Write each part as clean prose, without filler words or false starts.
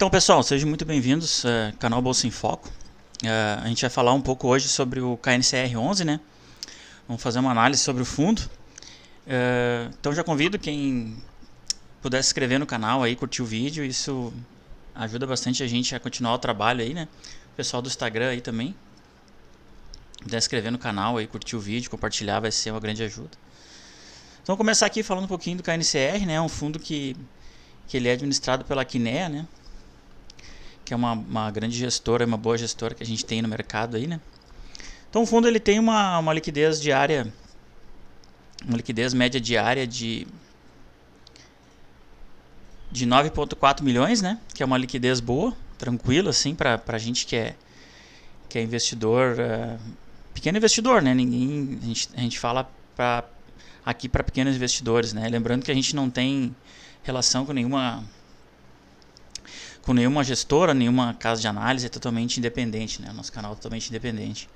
Então, pessoal, sejam muito bem-vindos ao canal Bolsa em Foco. A gente vai falar um pouco hoje sobre o KNCR11, né? Vamos fazer uma análise sobre o fundo. Então, já convido quem puder se inscrever no canal aí, curtir o vídeo. Isso ajuda bastante a gente a continuar o trabalho aí, né? O pessoal do Instagram aí também. Puder se inscrever no canal aí, curtir o vídeo, compartilhar, vai ser uma grande ajuda. Então, vamos começar aqui falando um pouquinho do KNCR, né? É um fundo que ele é administrado pela Kinea, né? Que é uma grande gestora, uma boa gestora que a gente tem no mercado aí, né? Então o fundo ele tem uma liquidez diária, uma liquidez média diária de 9,4 milhões, né? Que é uma liquidez boa, tranquila, assim, pra gente que é investidor, pequeno investidor, né? A gente fala aqui para pequenos investidores, né? Lembrando que a gente não tem relação com nenhuma gestora, nenhuma casa de análise, é totalmente independente, né? Nosso canal é totalmente independente.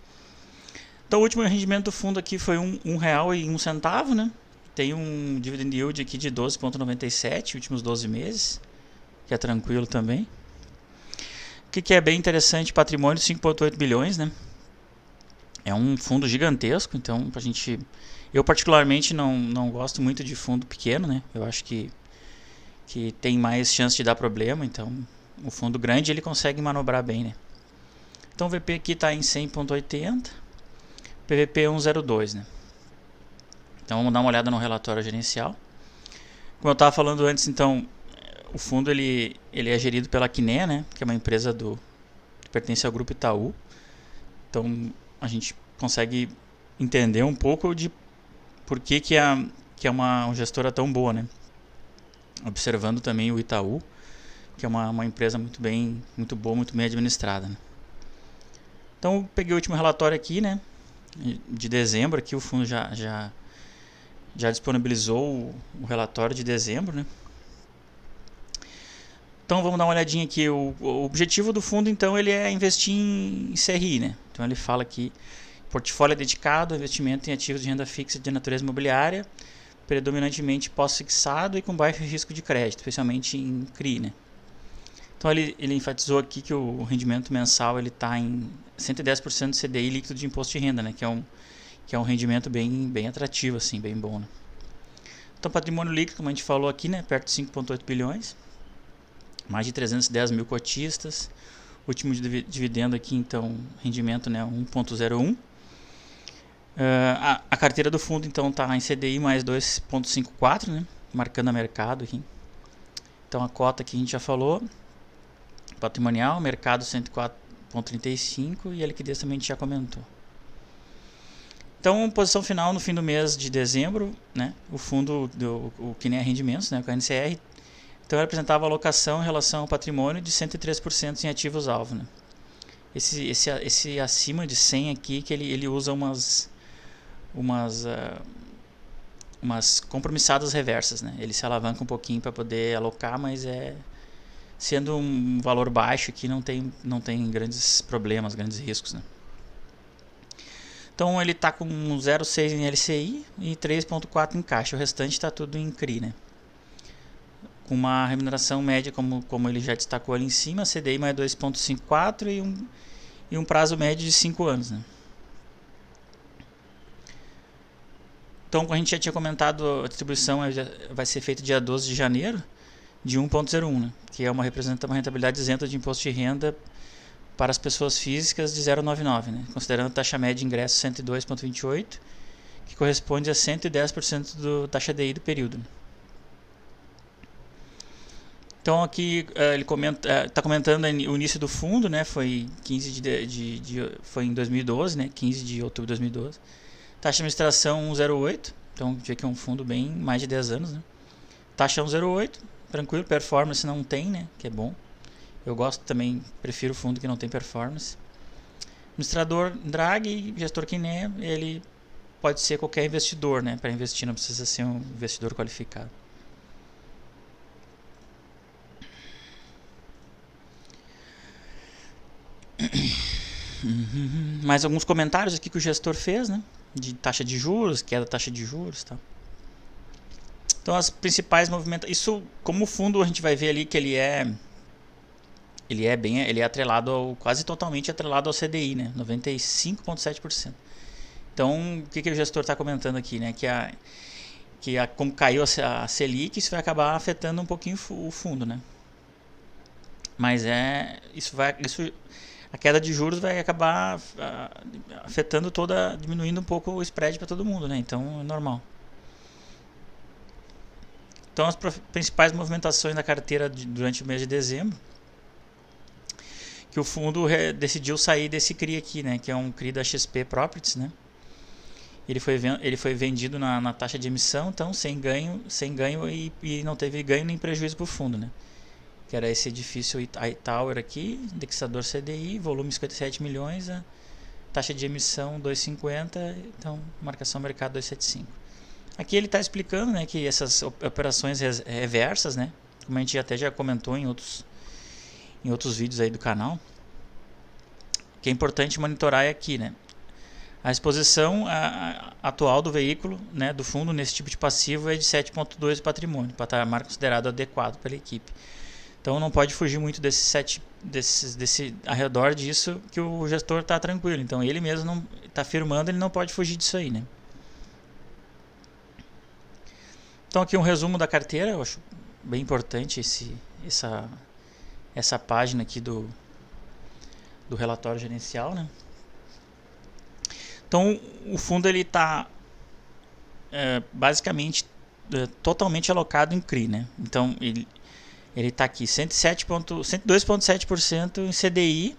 Então o último rendimento do fundo aqui foi R$1,01, né? Tem um dividend yield aqui de 12,97 últimos 12 meses, que é tranquilo também. O que é bem interessante, patrimônio 5,8 bilhões, né? É um fundo gigantesco, então pra gente... Eu particularmente não gosto muito de fundo pequeno, né? Eu acho que tem mais chance de dar problema, então o fundo grande ele consegue manobrar bem, né? Então o VP aqui está em 100,80, PVP 1,02, né? Então vamos dar uma olhada no relatório gerencial. Como eu estava falando antes, então o fundo ele é gerido pela Kinea, né? Que é uma empresa que pertence ao grupo Itaú. Então a gente consegue entender um pouco de por que é uma gestora tão boa, né? Observando também o Itaú, que é uma empresa muito boa, muito bem administrada, né? Então eu peguei o último relatório aqui, né, de dezembro. Aqui o fundo já disponibilizou o relatório de dezembro, né? Então vamos dar uma olhadinha aqui. O objetivo do fundo, então, ele é investir em CRI, né? Então ele fala aqui, portfólio dedicado ao investimento em ativos de renda fixa de natureza imobiliária, predominantemente pós-fixado e com baixo risco de crédito, especialmente em CRI, né? Então ele enfatizou aqui que o rendimento mensal ele está em 110% do CDI líquido de imposto de renda, né? Que é um rendimento bem atrativo, assim, bem bom, né? Então patrimônio líquido, como a gente falou aqui, né? Perto de 5,8 bilhões, mais de 310 mil cotistas. Último dividendo aqui, então, rendimento, né? 1,01. A carteira do fundo, então, está em CDI mais 2,54, né? Marcando a mercado aqui. Então a cota aqui a gente já falou. Patrimonial, mercado 104,35 e a liquidez também a gente já comentou. Então, posição final no fim do mês de dezembro, né? O fundo, o Kinea Rendimentos, né? O KNCR, então representava a alocação em relação ao patrimônio de 103% em ativos-alvo, né? Esse acima de 100 aqui, que ele usa umas compromissadas reversas, né? Ele se alavanca um pouquinho para poder alocar, mas sendo um valor baixo aqui, não tem grandes problemas, grandes riscos, né? Então ele está com 0,6 em LCI e 3,4 em caixa. O restante está tudo em CRI, né? Com uma remuneração média, como ele já destacou ali em cima, CDI mais 2,54 e um prazo médio de 5 anos, né? Então, como a gente já tinha comentado, a distribuição vai ser feita dia 12 de janeiro, de 1,01, né? Que representa uma rentabilidade isenta de imposto de renda para as pessoas físicas de 0,99, né? Considerando a taxa média de ingresso 102,28, que corresponde a 110% da taxa DI do período. Então aqui ele está comentando o início do fundo, né? Foi foi em 2012, né? 15 de outubro de 2012. Taxa de administração 1,08, então vê que é um fundo bem mais de 10 anos, né? Taxa 1,08, tranquilo, performance não tem, né? Que é bom. Eu gosto também, prefiro fundo que não tem performance. Administrador Drag, gestor Kinea, ele pode ser qualquer investidor, né? Para investir, não precisa ser um investidor qualificado. Mais alguns comentários aqui que o gestor fez, né? De taxa de juros, queda da taxa de juros, tá? Então as principais movimentações, isso como fundo a gente vai ver ali que ele é ele é atrelado quase totalmente atrelado ao CDI, né? 95,7%. Então, o que o gestor está comentando aqui, né? Como caiu a Selic, isso vai acabar afetando um pouquinho o fundo, né? Mas a queda de juros vai acabar afetando diminuindo um pouco o spread para todo mundo, né? Então é normal. Então as principais movimentações da carteira durante o mês de dezembro, que o fundo decidiu sair desse CRI aqui, né? Que é um CRI da XP Properties, né? Ele foi vendido na taxa de emissão, então sem ganho e não teve ganho nem prejuízo para o fundo, né? Que era esse edifício iTower aqui, indexador CDI, volume 57 milhões, a taxa de emissão 2,50, então marcação mercado 2,75. Aqui ele está explicando, né, que essas operações reversas, né, como a gente até já comentou em outros vídeos aí do canal, que é importante monitorar aqui, né, a exposição atual do veículo, né, do fundo nesse tipo de passivo é de 7,2 do patrimônio, patamar considerado adequado pela equipe. Então não pode fugir muito desse ao redor disso, que o gestor está tranquilo. Então ele mesmo não está afirmando, ele não pode fugir disso aí, né? Então aqui um resumo da carteira, eu acho bem importante essa página aqui do relatório gerencial, né? Então o fundo ele está basicamente totalmente alocado em CRI, né? Então ele está aqui 102,7% em CDI,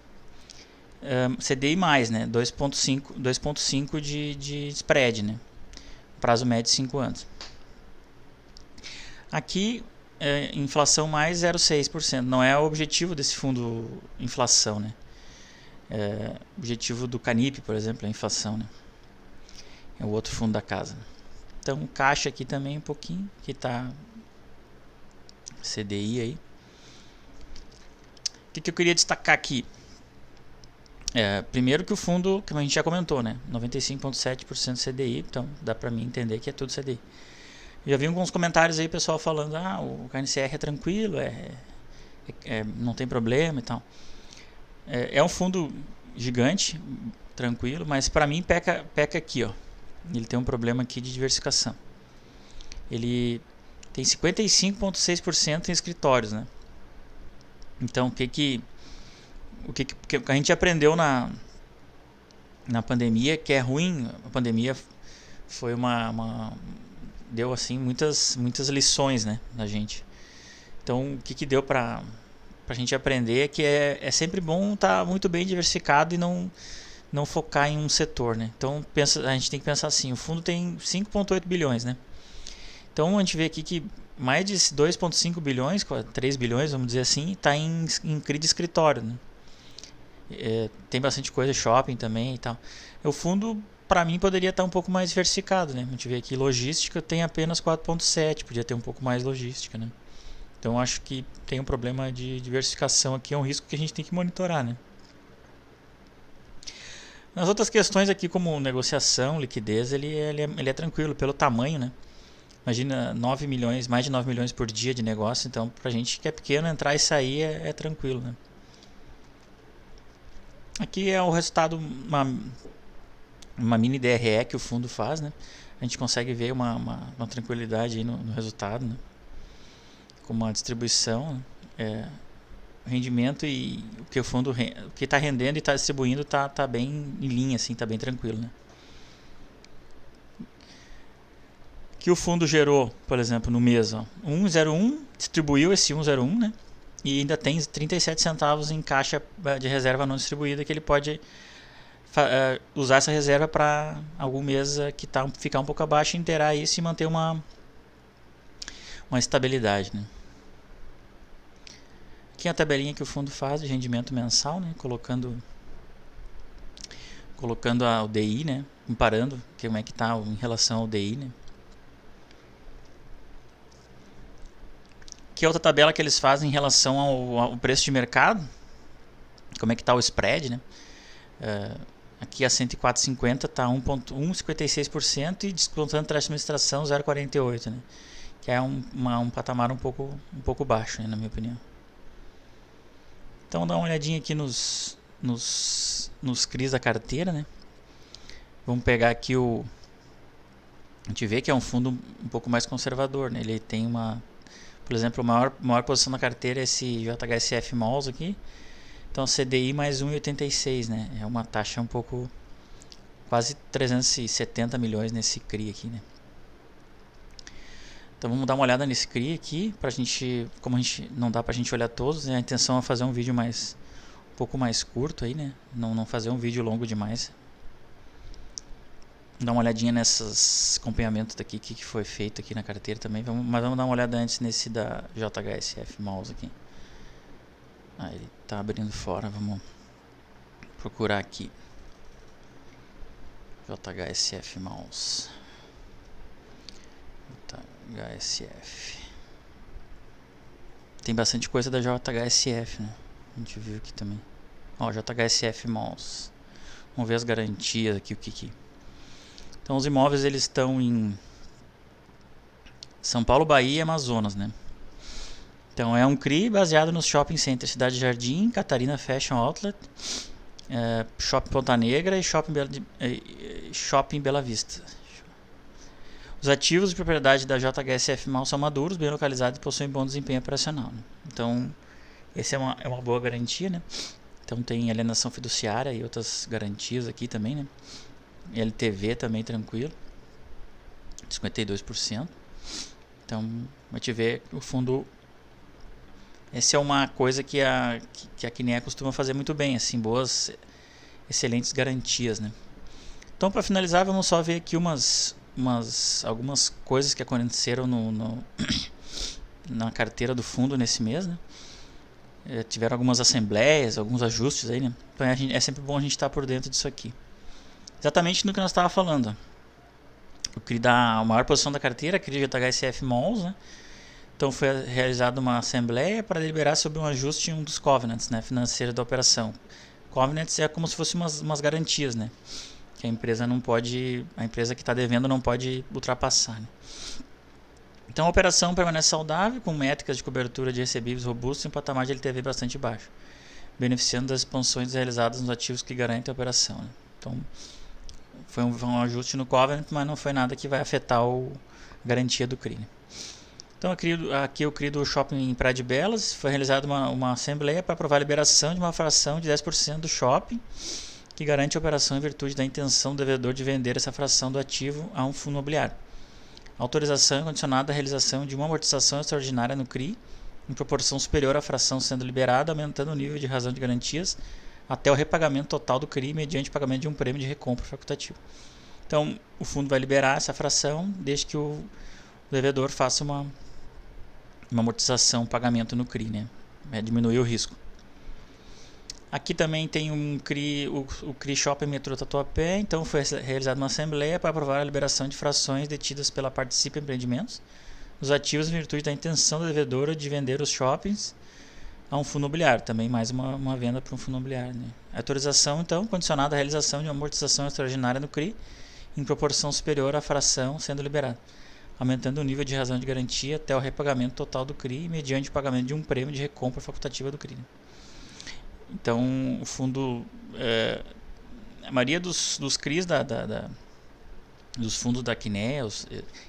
CDI mais, né? 2,5 de spread, né? Prazo médio de 5 anos. Aqui, inflação mais 0,6%. Não é o objetivo desse fundo inflação, né? O objetivo do Canip, por exemplo, é a inflação, né? É o outro fundo da casa. Então, caixa aqui também um pouquinho, que está CDI aí. O que eu queria destacar aqui? Primeiro que o fundo, como a gente já comentou, né? 95,7% CDI, então dá para mim entender que é tudo CDI. Já vi alguns comentários aí, pessoal falando, o KNCR é tranquilo, não tem problema e tal. É um fundo gigante, tranquilo, mas para mim peca aqui, ó. Ele tem um problema aqui de diversificação. Ele tem 55,6% em escritórios, né? Então, o que a gente aprendeu na pandemia, que é ruim, a pandemia foi deu assim muitas lições, né, na gente. Então, o que deu pra gente aprender é que é sempre bom estar muito bem diversificado e não focar em um setor, né? Então, a gente tem que pensar assim, o fundo tem 5,8 bilhões, né? Então, a gente vê aqui que mais de 2,5 bilhões, 3 bilhões, vamos dizer assim, está em CRI de escritório, né? Tem bastante coisa, shopping também e tal. O fundo, para mim, poderia estar um pouco mais diversificado, né? A gente vê aqui logística tem apenas 4,7, podia ter um pouco mais logística, né? Então acho que tem um problema de diversificação aqui, é um risco que a gente tem que monitorar, né? Nas outras questões aqui, como negociação, liquidez, ele é tranquilo pelo tamanho, né? Imagina 9 milhões, mais de 9 milhões por dia de negócio, então pra gente que é pequeno, entrar e sair é tranquilo, né? Aqui é o resultado, uma mini DRE que o fundo faz, né? A gente consegue ver uma tranquilidade aí no resultado, né? Com uma distribuição, rendimento e o que o fundo o que está rendendo e está distribuindo tá bem em linha, assim, tá bem tranquilo, né? Que o fundo gerou, por exemplo, no mês, 1,01, distribuiu esse 1,01, né? E ainda tem 37 centavos em caixa de reserva não distribuída que ele pode usar essa reserva para algum mês que ficar um pouco abaixo, inteirar isso e manter uma estabilidade, né? Aqui é a tabelinha que o fundo faz de rendimento mensal, né? Colocando o DI, né? Comparando como é que está em relação ao DI, né? Que é outra tabela que eles fazem em relação ao preço de mercado, como é que está o spread, né? Aqui a 104,50 está 1,56% e descontando taxa de administração 0,48, né? Que é um patamar um pouco baixo, né, na minha opinião. Então dá uma olhadinha aqui nos CRIs da carteira, né? Vamos pegar aqui a gente vê que é um fundo um pouco mais conservador, né? Ele tem por exemplo, a maior posição da carteira é esse JHSF Malls aqui. Então CDI mais 1,86, né? É uma taxa um pouco, quase 370 milhões nesse CRI aqui, né? Então vamos dar uma olhada nesse CRI aqui, pra gente, como não dá pra gente olhar todos, né? A intenção é fazer um vídeo um pouco mais curto aí, né? Não fazer um vídeo longo demais. Dar uma olhadinha nesses acompanhamentos daqui, que foi feito aqui na carteira também. Mas vamos dar uma olhada antes nesse da JHSF Malls aqui. Ele tá abrindo fora, vamos procurar aqui. JHSF Malls. JHSF. Tem bastante coisa da JHSF, né? A gente viu aqui também. Ó, JHSF Malls. Vamos ver as garantias aqui, o que. Então os imóveis eles estão em São Paulo, Bahia e Amazonas, né? Então é um CRI baseado nos shopping centers Cidade Jardim, Catarina Fashion Outlet, Shopping Ponta Negra e Shopping Bela Vista. Os ativos de propriedade da JHSF Malls são maduros, bem localizados e possuem bom desempenho operacional, né? Então essa é uma boa garantia, né? Então tem alienação fiduciária e outras garantias aqui também, né? LTV também tranquilo, 52%. Então a gente vê o fundo. Essa é uma coisa que a Kinea costuma fazer muito bem, assim, excelentes garantias, né? Então para finalizar, vamos só ver aqui algumas coisas que aconteceram na carteira do fundo nesse mês, né? Tiveram algumas assembleias, alguns ajustes aí, né? Então é sempre bom a gente estar por dentro disso aqui. Exatamente no que nós estávamos falando. O CRI a maior posição da carteira, a CRI JHSF Malls, né? Então foi realizada uma assembleia para deliberar sobre um ajuste em um dos covenants, né, financeiros da operação. Covenants é como se fossem umas garantias, né? Que a empresa que está devendo não pode ultrapassar, né? Então a operação permanece saudável, com métricas de cobertura de recebíveis robustos e um patamar de LTV bastante baixo, beneficiando das expansões realizadas nos ativos que garantem a operação, né? Então foi um ajuste no covenant, mas não foi nada que vai afetar a garantia do CRI, né? Então aqui o CRI do Shopping Praia de Belas foi realizada uma assembleia para aprovar a liberação de uma fração de 10% do shopping, que garante a operação em virtude da intenção do devedor de vender essa fração do ativo a um fundo imobiliário. A autorização é condicionada à realização de uma amortização extraordinária no CRI, em proporção superior à fração sendo liberada, aumentando o nível de razão de garantias até o repagamento total do CRI mediante pagamento de um prêmio de recompra facultativo. Então o fundo vai liberar essa fração desde que o devedor faça uma amortização, pagamento no CRI, né? Diminuir o risco. Aqui também tem o CRI Shopping Metrô Tatuapé. Então foi realizada uma assembleia para aprovar a liberação de frações detidas pela Participa Empreendimentos os ativos em virtude da intenção da devedora de vender os shoppings a um fundo imobiliário. Também mais uma venda para um fundo imobiliário, né? A autorização, então, condicionada à realização de uma amortização extraordinária no CRI em proporção superior à fração sendo liberada, aumentando o nível de razão de garantia até o repagamento total do CRI mediante o pagamento de um prêmio de recompra facultativa do CRI. Então, o fundo, a maioria dos CRIs dos fundos da Kinea,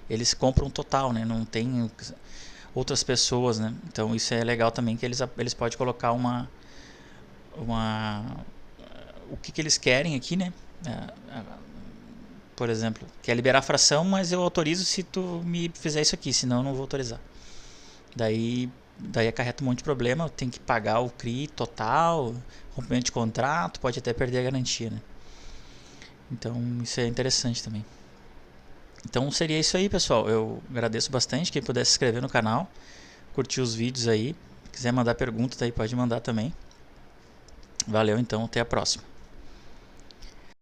eles compram total, né? Não tem outras pessoas, né? Então isso é legal também, que eles podem colocar o que eles querem aqui, né? Por exemplo, quer liberar a fração, mas eu autorizo se tu me fizer isso aqui, senão eu não vou autorizar. Daí acarreta um monte de problema, tem que pagar o CRI total, rompimento de contrato, pode até perder a garantia, né? Então isso é interessante também. Então seria isso aí, pessoal. Eu agradeço bastante quem puder se inscrever no canal, curtir os vídeos aí. Se quiser mandar perguntas aí, pode mandar também. Valeu, então, até a próxima.